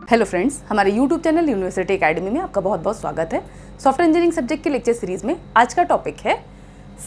Hello friends, हमारे YouTube channel university academy में आपका बहुत बहुत स्वागत है। सॉफ्टवेयर इंजीनियरिंग सब्जेक्ट के लेक्चर सीरीज में आज का टॉपिक है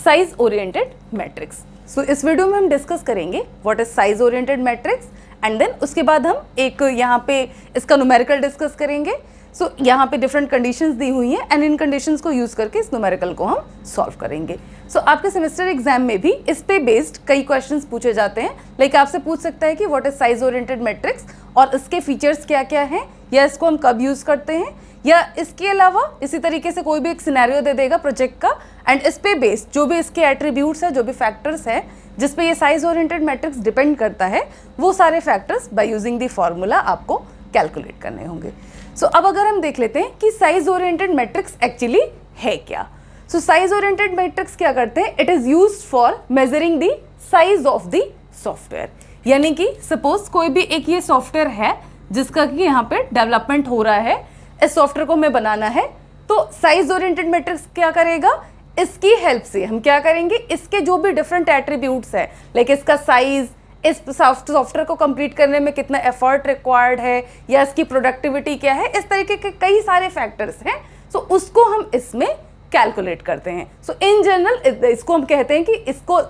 साइज ओरिएंटेड मैट्रिक्स। सो इस वीडियो में हम डिस्कस करेंगे what is size oriented metrics and then उसके बाद हम एक यहाँ पे इसका न्यूमेरिकल डिस्कस करेंगे। सो यहाँ पे डिफरेंट कंडीशंस दी हुई हैं एंड इन कंडीशंस को यूज करके इस न्यूमेरिकल को हम सॉल्व करेंगे। सो आपके सेमेस्टर एग्जाम में भी इस पे बेस्ड कई क्वेश्चंस पूछे जाते हैं। लाइक आपसे पूछ सकता है कि what is size oriented matrix और इसके फीचर्स क्या क्या हैं, या इसको हम कब यूज करते हैं, या इसके अलावा इसी तरीके से कोई भी एक सिनेरियो दे देगा प्रोजेक्ट का एंड इस पे बेस्ड जो भी इसके एट्रीब्यूट्स है, जो भी फैक्टर्स है जिस पे ये साइज ओरिएंटेड मैट्रिक्स डिपेंड करता है, वो सारे factors by using the formula आपको कैलकुलेट करने होंगे। सो अब अगर हम देख लेते हैं कि साइज ओरिएंटेड मैट्रिक्स एक्चुअली है क्या। सो साइज ओरिएंटेड मैट्रिक्स क्या करते हैं, it is used for measuring the size of the software. यानी कि सपोज कोई भी एक ये सॉफ्टवेयर है जिसका कि यहाँ पे डेवलपमेंट हो रहा है, इस सॉफ्टवेयर को हमें बनाना है, तो साइज ओरिएंटेड मैट्रिक्स क्या करेगा, इसकी हेल्प से हम क्या करेंगे, इसके जो भी डिफरेंट एट्रीब्यूट्स है, लाइक इसका साइज, इस सॉफ्टवेयर को कंप्लीट करने में कितना एफर्ट रिक्वायर्ड है, या इसकी प्रोडक्टिविटी क्या है, इस तरीके के कई सारे फैक्टर्स हैं। सो उसको हम इसमें कैलकुलेट करते हैं। सो इन जनरल इसको हम कहते हैं कि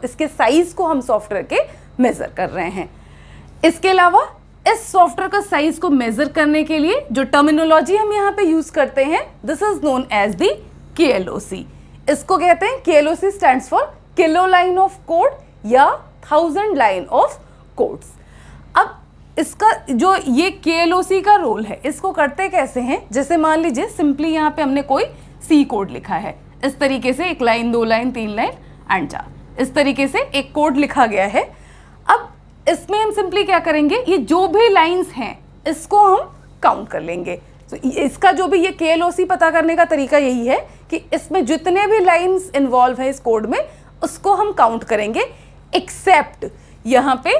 इसके साइज को हम सॉफ्टवेयर के मेजर कर रहे हैं। इसके अलावा इस सॉफ्टवेयर का साइज को मेजर करने के लिए जो टर्मिनोलॉजी हम यहाँ पे यूज करते हैं, this is known as the KLOC। इसको कहते हैं KLOC stands for kilo line of code या 1000 लाइन ऑफ कोड्स। अब इसका जो ये KLOC का रोल है, इसको करते कैसे हैं, जैसे मान लीजिए सिंपली यहाँ पे हमने कोई C कोड लिखा है, इस तरीके से 1 लाइन 2 लाइन 3 लाइन एंड 4, इस तरीके से एक कोड लिखा गया है। अब इसमें हम सिंपली क्या करेंगे, ये जो भी लाइंस हैं इसको हम काउंट कर लेंगे। तो इसका जो भी ये KLOC पता करने का तरीका यही है कि इसमें जितने भी लाइंस इन्वॉल्व हैं इस कोड में, उसको हम काउंट करेंगे एक्सेप्ट यहाँ पे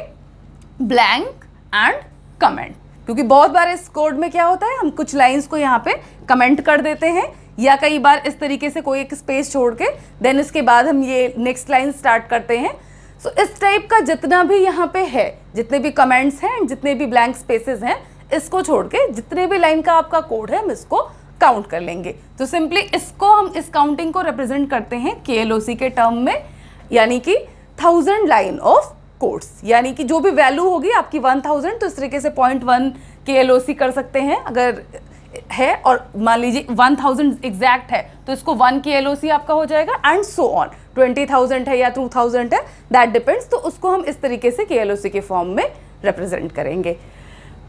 ब्लैंक एंड कमेंट। क्योंकि बहुत बार इस कोड में क्या होता है, हम कुछ लाइंस को यहाँ पे कमेंट कर देते हैं, या कई बार इस तरीके से कोई एक स्पेस छोड़ के देन इसके बाद हम ये नेक्स्ट लाइन स्टार्ट करते हैं। सो इस टाइप का जितना भी यहाँ पे है, जितने भी कमेंट्स हैं, जितने भी ब्लैंक स्पेसेस हैं, इसको छोड़ के जितने भी लाइन का आपका कोड है हम इसको काउंट कर लेंगे। तो सिंपली इसको हम इस काउंटिंग को रिप्रेजेंट करते हैं KLOC के टर्म में, यानी कि 1000 लाइन ऑफ कोड्स। यानी कि जो भी वैल्यू होगी आपकी 1000, तो इस तरीके से 0.1 KLOC कर सकते हैं अगर है, और मान लीजिए 1000 एग्जैक्ट है तो इसको 1 KLOC आपका हो जाएगा एंड सो ऑन। 20,000 है या 2000 है, दैट डिपेंड्स। तो उसको हम इस तरीके से KLOC के फॉर्म में रिप्रेजेंट करेंगे।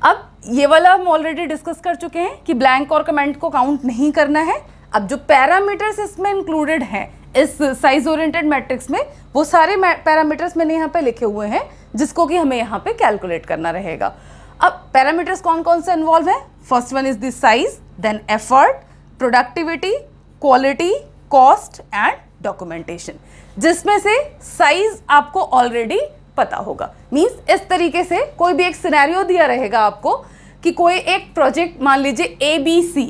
अब ये वाला हम ऑलरेडी डिस्कस कर चुके हैं कि ब्लैंक और कमेंट को काउंट नहीं करना है। अब जो पैरामीटर्स इसमें इंक्लूडेड हैं इस साइज ओरिएंटेड मैट्रिक्स में, वो सारे पैरामीटर्स मैंने यहाँ पे लिखे हुए हैं जिसको कि हमें यहाँ पे कैलकुलेट करना रहेगा। अब पैरामीटर्स कौन कौन से इन्वॉल्व है, first one is the size, then effort, productivity, quality, cost and documentation. जिसमें से साइज आपको ऑलरेडी पता होगा। मींस इस तरीके से कोई भी एक सिनेरियो दिया रहेगा आपको कि कोई एक प्रोजेक्ट, मान लीजिए ABC,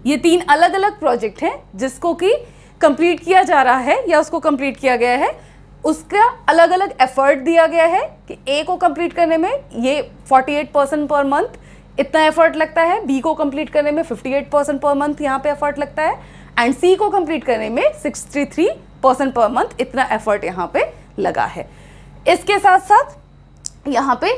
ये 3 अलग अलग प्रोजेक्ट हैं जिसको कि कंप्लीट किया जा रहा है या उसको कंप्लीट किया गया है, उसका अलग अलग एफर्ट दिया गया है कि A को कंप्लीट करने में ये 48% पर मंथ इतना एफर्ट लगता है, B को कंप्लीट करने में 58% पर मंथ यहाँ पे एफर्ट लगता है, एंड C को कंप्लीट करने में 63% पर मंथ इतना एफर्ट यहाँ पे लगा है। इसके साथ साथ यहाँ पे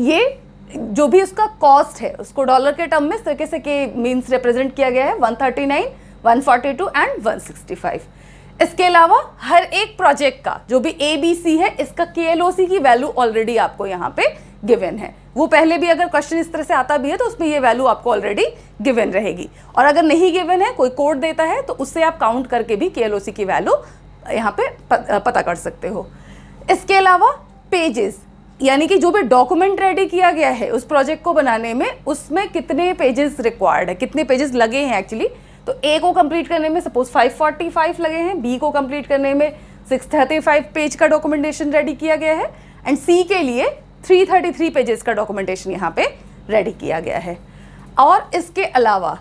ये जो भी उसका कॉस्ट है उसको डॉलर के टर्म में इस तरीके से के मीन्स रिप्रेजेंट किया गया है, 139, 142 एंड 165। इसके अलावा हर एक प्रोजेक्ट का जो भी ABC है, इसका KLOC की वैल्यू ऑलरेडी आपको यहाँ पे गिवन है। वो पहले भी अगर क्वेश्चन इस तरह से आता भी है तो उसमें ये वैल्यू आपको ऑलरेडी गिवन रहेगी, और अगर नहीं गिवन है, कोई कोड देता है, तो उससे आप काउंट करके भी KLOC की वैल्यू यहाँ पे पता कर सकते हो। इसके अलावा पेजेस, यानी कि जो भी डॉक्यूमेंट रेडी किया गया है उस प्रोजेक्ट को बनाने में, उसमें कितने पेजेस रिक्वायर्ड है, कितने पेजेस लगे हैं एक्चुअली। तो A को कंप्लीट करने में सपोज 545 लगे हैं, B को कंप्लीट करने में 635 पेज का डॉक्यूमेंटेशन रेडी किया गया है, एंड C के लिए 333 पेजेस का डॉक्यूमेंटेशन यहाँ पे रेडी किया गया है। और इसके अलावा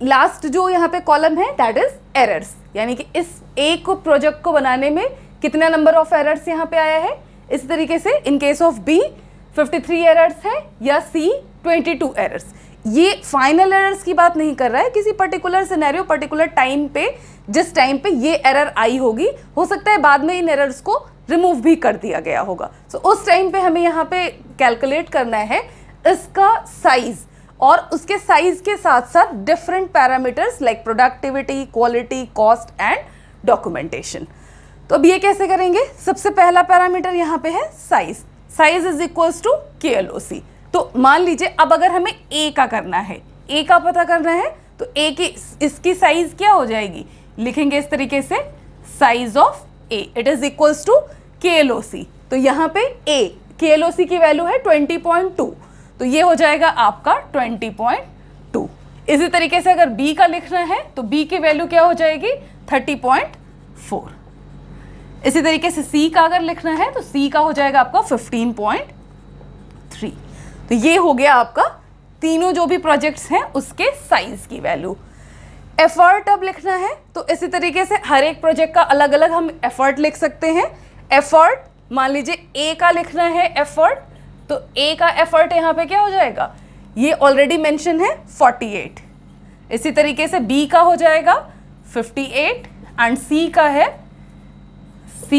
लास्ट जो यहाँ पे कॉलम है दैट इज एरर्स, यानी कि इस एक प्रोजेक्ट को बनाने में कितना नंबर ऑफ एरर्स यहाँ पे आया है। इस तरीके से in case of B 53 errors है या C 22 एरर्स। ये फाइनल एरर्स की बात नहीं कर रहा है, किसी पर्टिकुलर सिनेरियो पर्टिकुलर टाइम पे, जिस टाइम पे ये एरर आई होगी, हो सकता है बाद में इन एरर्स को रिमूव भी कर दिया गया होगा। सो उस टाइम पे हमें यहाँ पे कैलकुलेट करना है इसका साइज, और उसके साइज के साथ साथ different parameters like productivity, quality, cost and documentation. तो अब ये कैसे करेंगे? सबसे पहला पैरामीटर यहाँ पे है size. Size is equals to KLOC। तो मान लीजिए अब अगर हमें A का करना है, A का पता करना है, तो A की इसकी साइज क्या हो जाएगी? लिखेंगे इस तरीके से, size of A it is equals to KLOC। तो यहाँ पे A KLOC की वैल्यू है 20.2, तो ये हो जाएगा आपका 20.2। इसी तरीके से अगर B का लिखना है तो B की वैल्यू क्या हो जाएगी? 30.4। इसी तरीके से C का अगर लिखना है तो C का हो जाएगा आपका 15.3। तो ये हो गया आपका तीनों जो भी प्रोजेक्ट्स हैं उसके साइज की वैल्यू। एफर्ट अब लिखना है तो इसी तरीके से हर एक प्रोजेक्ट का अलग अलग हम एफर्ट लिख सकते हैं। एफर्ट मान लीजिए A का लिखना है एफर्ट, तो A का एफर्ट यहाँ पे क्या हो जाएगा? ये ऑलरेडी मेंशन है 48। इसी तरीके से B का हो जाएगा 58 एंड C का है C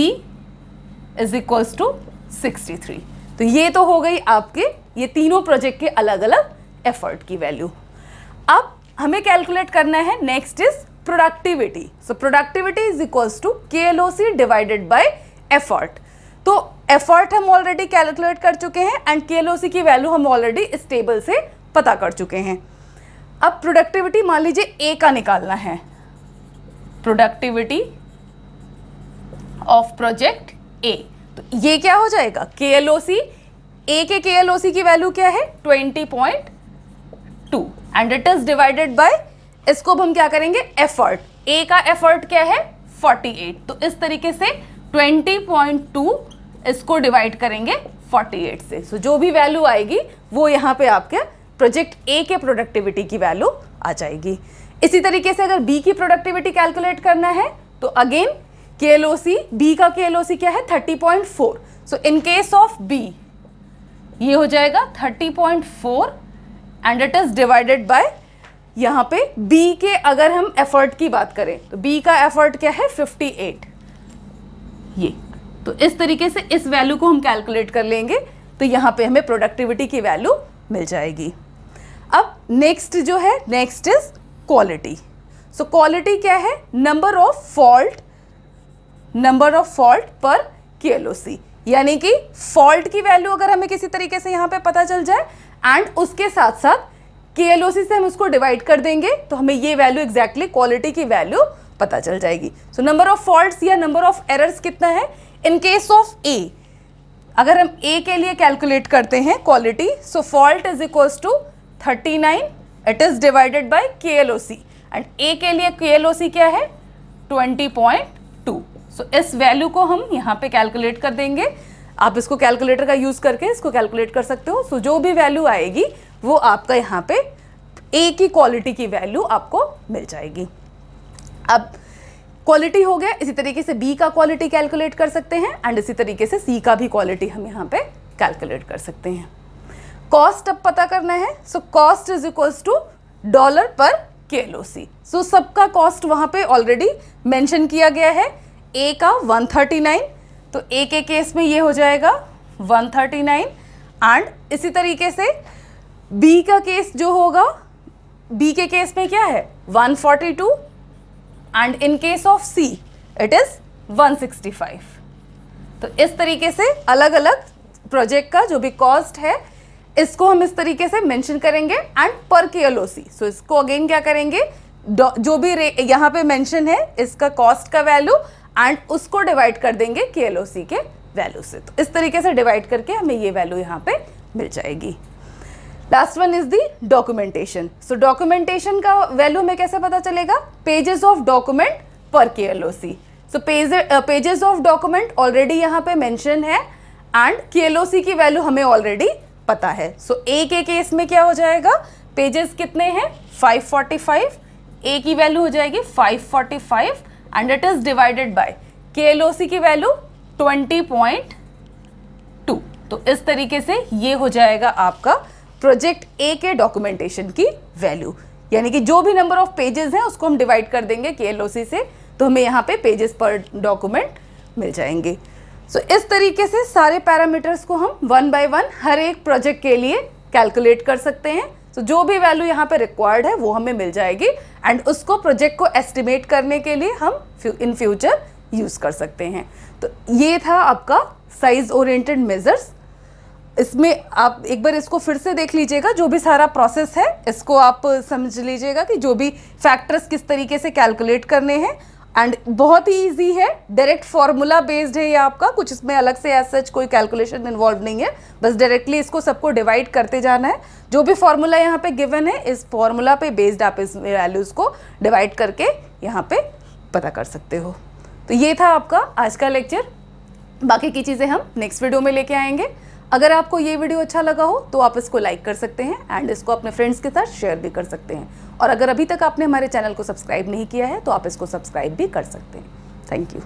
इज इक्वल्स टू 63। तो ये तो हो गई आपके ये तीनों प्रोजेक्ट के अलग अलग एफर्ट की वैल्यू। अब हमें कैलकुलेट करना है next is productivity. So productivity is equals to KLOC divided by effort. तो एफर्ट हम ऑलरेडी कैलकुलेट कर चुके हैं एंड KLOC की वैल्यू हम ऑलरेडी इस टेबल से पता कर चुके हैं। अब प्रोडक्टिविटी मान लीजिए A का निकालना है, प्रोडक्टिविटी ऑफ प्रोजेक्ट A। तो ये क्या हो जाएगा? KLOC, A के KLOC की वैल्यू क्या है? 20.2 and it is divided bye, इसको हम क्या करेंगे? एफर्ट। A का एफर्ट क्या है? 48। तो इस तरीके से 20.2 इसको डिवाइड करेंगे 48 से। सो जो भी वैल्यू आएगी वो यहाँ पे आपके प्रोजेक्ट A के प्रोडक्टिविटी की वैल्यू आ जाएगी। इसी तरीके से अगर B की प्रोडक्टिविटी कैलकुलेट करना है तो अगेन KLOC, B का KLOC क्या है? 30.4। सो इन केस ऑफ B ये हो जाएगा 30.4 and it is divided bye, यहाँ पे B के अगर हम एफर्ट की बात करें तो B का एफर्ट क्या है? 58। ये तो इस तरीके से इस वैल्यू को हम कैलकुलेट कर लेंगे तो यहाँ पे हमें प्रोडक्टिविटी की वैल्यू मिल जाएगी। अब नेक्स्ट जो है, next is quality. So quality क्या है? नंबर ऑफ फॉल्ट पर KLOC, यानी कि फॉल्ट की वैल्यू अगर हमें किसी तरीके से यहाँ पे पता चल जाए एंड उसके साथ साथ KLOC से हम उसको डिवाइड कर देंगे तो हमें ये वैल्यू एग्जैक्टली क्वालिटी की वैल्यू पता चल जाएगी। सो नंबर ऑफ फॉल्ट्स या नंबर ऑफ एरर्स कितना है? इन केस ऑफ A, अगर हम A के लिए कैलकुलेट करते हैं quality, so fault is equals to 39 it is divided by KLOC and A के लिए KLOC क्या है? 20.2। सो इस वैल्यू को हम यहाँ पे कैलकुलेट कर देंगे। आप इसको कैलकुलेटर का यूज करके इसको कैलकुलेट कर सकते हो। सो जो भी वैल्यू आएगी वो आपका यहाँ पे A की क्वालिटी की वैल्यू आपको मिल जाएगी। अब क्वालिटी हो गया, इसी तरीके से B का क्वालिटी कैलकुलेट कर सकते हैं एंड इसी तरीके से C का भी क्वालिटी हम यहाँ पे कैलकुलेट कर सकते हैं। कॉस्ट अब पता करना है। So cost is equals to dollar पर KLOC। सो सबका कॉस्ट वहाँ पे ऑलरेडी मेंशन किया गया है। A का 139, तो A के केस में ये हो जाएगा 139 एंड इसी तरीके से B का केस जो होगा, B के केस में क्या है? 142 and in case of C it is 165। तो इस तरीके से अलग अलग प्रोजेक्ट का जो भी कॉस्ट है इसको हम इस तरीके से मेंशन करेंगे एंड पर KLOC। सो इसको अगेन क्या करेंगे? जो भी यहाँ पे मेंशन है इसका कॉस्ट का वैल्यू एंड उसको डिवाइड कर देंगे KLOC के वैल्यू से। तो इस तरीके से डिवाइड करके हमें ये वैल्यू यहाँ पे मिल जाएगी। Last one is the documentation. So documentation का वैल्यू हमें कैसे पता चलेगा? पेजेस ऑफ डॉक्यूमेंट पर KLOC। So pages of document already यहाँ पे मेंशन है एंड KLOC की वैल्यू हमें ऑलरेडी पता है। सो A के केस में क्या हो जाएगा? पेजेस कितने हैं? 545। A की वैल्यू हो जाएगी 545 and it is divided by KLOC की वैल्यू 20.2। तो इस तरीके से ये हो जाएगा आपका प्रोजेक्ट ए के डॉक्यूमेंटेशन की वैल्यू, यानी कि जो भी नंबर ऑफ पेजेस हैं उसको हम डिवाइड कर देंगे KLOC से, तो हमें यहाँ पे पेजेस पर डॉक्यूमेंट मिल जाएंगे। सो इस तरीके से सारे पैरामीटर्स को हम 1 बाय 1 हर एक प्रोजेक्ट के लिए कैलकुलेट कर सकते हैं। तो जो भी वैल्यू यहाँ पे रिक्वायर्ड है वो हमें मिल जाएगी एंड उसको प्रोजेक्ट को एस्टिमेट करने के लिए हम इन फ्यूचर यूज़ कर सकते हैं। तो ये था आपका साइज ओरिएंटेड मेजर्स। इसमें आप एक बार इसको फिर से देख लीजिएगा, जो भी सारा प्रोसेस है इसको आप समझ लीजिएगा कि जो भी फैक्टर्स किस तरीके से कैलकुलेट करने हैं एंड बहुत ही ईजी है, डायरेक्ट फार्मूला बेस्ड है ये आपका, कुछ इसमें अलग से एज सच कोई कैलकुलेशन इन्वॉल्व नहीं है, बस डायरेक्टली इसको सबको डिवाइड करते जाना है। जो भी फार्मूला यहाँ पे गिवन है इस फार्मूला पे बेस्ड आप इस वैल्यूज़ को डिवाइड करके यहाँ पे पता कर सकते हो। तो ये था आपका आज का लेक्चर, बाकी की चीज़ें हम नेक्स्ट वीडियो में लेके आएंगे। अगर आपको ये वीडियो अच्छा लगा हो तो आप इसको लाइक कर सकते हैं एंड इसको अपने फ्रेंड्स के साथ शेयर भी कर सकते हैं, और अगर अभी तक आपने हमारे चैनल को सब्सक्राइब नहीं किया है तो आप इसको सब्सक्राइब भी कर सकते हैं। Thank you.